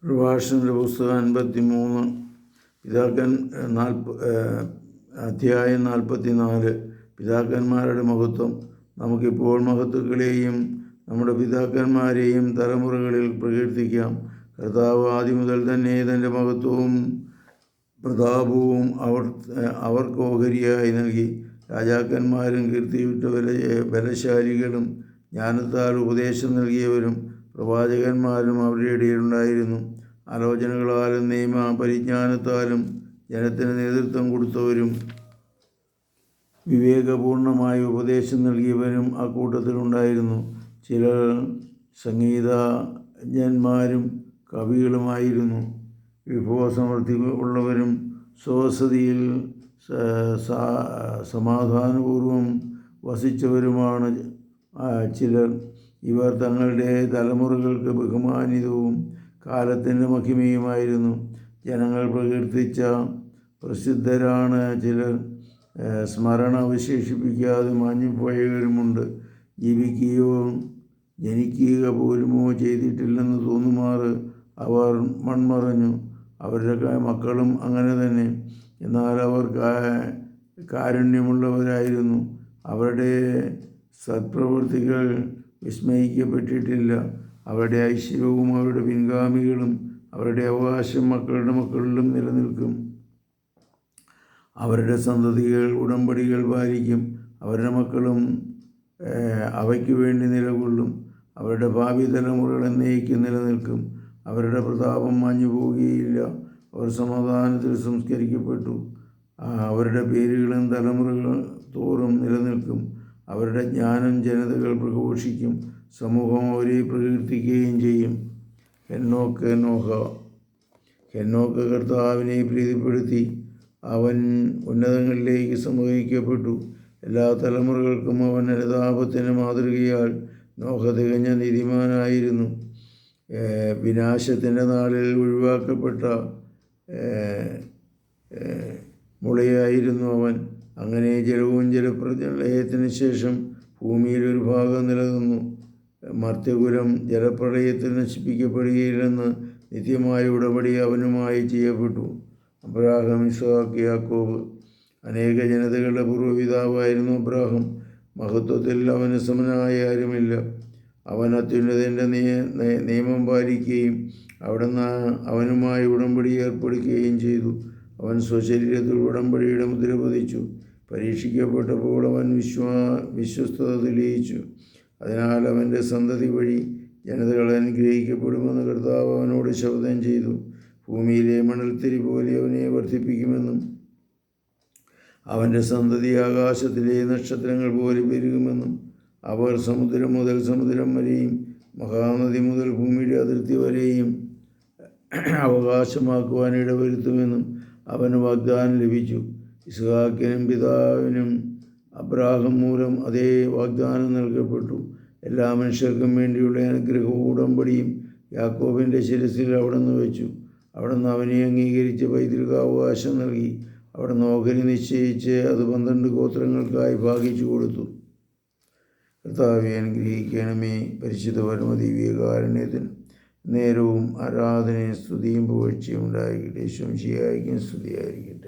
പ്രഭാഷണൻ്റെ പുസ്തകം 53 പിതാക്കൻ അധ്യായം 44 പിതാക്കന്മാരുടെ മഹത്വം. നമുക്കിപ്പോൾ മഹത്വങ്ങളെയും നമ്മുടെ പിതാക്കന്മാരെയും തലമുറകളിൽ പ്രകീർത്തിക്കാം. കർത്താവ് ആദ്യം മുതൽ തന്നെ തൻ്റെ മഹത്വവും പ്രതാപവും അവർക്ക് ഓഹരിയായി നൽകി. രാജാക്കന്മാരും കീർത്തിയുറ്റ ബലശാലികളും ജ്ഞാനത്താൽ ഉപദേശം നൽകിയവരും പ്രവാചകന്മാരും അവരുടെ ഇടയിലുണ്ടായിരുന്നു. ആലോചനകളാലും നിയമ പരിജ്ഞാനത്താലും ജനത്തിന് നേതൃത്വം കൊടുത്തവരും വിവേകപൂർണമായ ഉപദേശം നൽകിയവരും ആ കൂട്ടത്തിലുണ്ടായിരുന്നു. ചിലർ സംഗീതജ്ഞന്മാരും കവികളുമായിരുന്നു. വിഭവസമൃദ്ധി ഉള്ളവരും സ്വവസതിയിൽ സമാധാനപൂർവം വസിച്ചവരുമാണ് ചിലർ. ഇവർ തങ്ങളുടെ തലമുറകൾക്ക് ബഹുമാനിതവും കാലത്തിൻ്റെ മഹിമയുമായിരുന്നു. ജനങ്ങൾ പ്രകീർത്തിച്ച പ്രസിദ്ധരാണ് ചിലർ. സ്മരണ അവശേഷിപ്പിക്കാതെ മാഞ്ഞുപോയവരുമുണ്ട്. ജീവിക്കുകയോ ജനിക്കുക പോലുമോ ചെയ്തിട്ടില്ലെന്ന് തോന്നുമാറ് അവർ മൺമറഞ്ഞു. അവരുടെ മക്കളും അങ്ങനെ തന്നെ. എന്നാൽ അവർ കാരുണ്യമുള്ളവരായിരുന്നു. അവരുടെ സത്പ്രവൃത്തികൾ വിസ്മയിക്കപ്പെട്ടിട്ടില്ല. അവരുടെ ഐശ്വര്യവും അവരുടെ പിൻഗാമികളും അവരുടെ അവകാശം മക്കളുടെ മക്കളിലും നിലനിൽക്കും. അവരുടെ സന്തതികൾ ഉടമ്പടികൾ പാലിക്കും. അവരുടെ മക്കളും അവയ്ക്ക് വേണ്ടി നിലകൊള്ളും. അവരുടെ ഭാവി തലമുറകൾ എന്നേക്കും നിലനിൽക്കും. അവരുടെ പ്രതാപം മാഞ്ഞു പോവുകയില്ല. അവർ സമാധാനത്തിൽ സംസ്കരിക്കപ്പെട്ടു. അവരുടെ പേരുകളും തലമുറകൾ തോറും നിലനിൽക്കും. അവരുടെ ജ്ഞാനം ജനതകൾ പ്രഘോഷിക്കും. സമൂഹം അവരെ പ്രകീർത്തിക്കുകയും ചെയ്യും. ഹെനോക്ക് കർത്താവിനെ പ്രീതിപ്പെടുത്തി. അവൻ ഉന്നതങ്ങളിലേക്ക് സമൂഹിക്കപ്പെട്ടു. എല്ലാ തലമുറകൾക്കും അവൻ അനുതാപത്തിന് മാതൃകയാൽ. നോഹ തികഞ്ഞ നീതിമാനായിരുന്നു. വിനാശത്തിൻ്റെ നാളിൽ ഒഴിവാക്കപ്പെട്ട മുളയായിരുന്നു അവൻ. അങ്ങനെ ജലവും ജലപ്രളയത്തിന് ശേഷം ഭൂമിയിൽ ഒരു ഭാഗം നിലനിന്നു. മർത്യകുലം ജലപ്രളയത്തിൽ നശിപ്പിക്കപ്പെടുകയില്ലെന്ന് നിത്യമായ ഉടമ്പടി അവനുമായി ചെയ്യപ്പെട്ടു. അബ്രാഹാം, ഇസ്ഹാക്ക്, യാക്കോബ്. അനേക ജനതകളുടെ പൂർവ്വപിതാവായിരുന്നു അബ്രാഹാം. മഹത്വത്തിൽ അവന് സമനായ ആരുമില്ല. അവൻ അത്യുന്നതൻ്റെ നിയമം പാലിക്കുകയും അവിടുന്ന് അവനുമായി ഉടമ്പടി ഏർപ്പെടുത്തുകയും ചെയ്തു. അവൻ സ്വശരീരത്തിൽ ഉടമ്പടിയുടെ മുദ്ര പതിച്ചു. പരീക്ഷിക്കപ്പെട്ടപ്പോൾ അവൻ വിശ്വസ്തത തെളിയിച്ചു. അതിനാൽ അവൻ്റെ സന്തതി വഴി ജനതകൾ അനുഗ്രഹിക്കപ്പെടുമെന്ന് കർത്താവ് അവനോട് ശപഥം ചെയ്തു. ഭൂമിയിലെ മണൽത്തിരി പോലെ അവനെ വർദ്ധിപ്പിക്കുമെന്നും അവൻ്റെ സന്തതി ആകാശത്തിലെ നക്ഷത്രങ്ങൾ പോലെ പെരുകുമെന്നും അവർ സമുദ്രം മുതൽ സമുദ്രം വരെയും മഹാനദി മുതൽ ഭൂമിയുടെ അതിർത്തി വരെയും അവകാശമാക്കുവാൻ ഇടവരുത്തുമെന്നും അവന് വാഗ്ദാനം ലഭിച്ചു. ഇസ്ഹാക്കിനും പിതാവിനും അബ്രാഹാം മൂലം അതേ വാഗ്ദാനം നൽകപ്പെട്ടു. എല്ലാ മനുഷ്യർക്കും വേണ്ടിയുള്ള അനുഗ്രഹവും ഉടമ്പടിയും യാക്കോബിൻ്റെ ശിരസിൽ അവിടുന്ന് വെച്ചു. അവിടുന്ന് അവനെ അംഗീകരിച്ച് പൈതൃകാവകാശം നൽകി. അവിടുന്ന് ഓഹരി നിശ്ചയിച്ച് അത് 12 ഗോത്രങ്ങൾക്കായി ഭാഗിച്ചു കൊടുത്തു. കർത്താവെ അനുഗ്രഹിക്കണമേ. പരിശുദ്ധ പരമദിവ്യകാരുണ്യത്തിന് നേരവും ആരാധനയും സ്തുതിയും പുകഴ്ചയും ഉണ്ടായിരിക്കട്ടെ. ശംശിയായിരിക്കും സ്തുതിയായിരിക്കട്ടെ.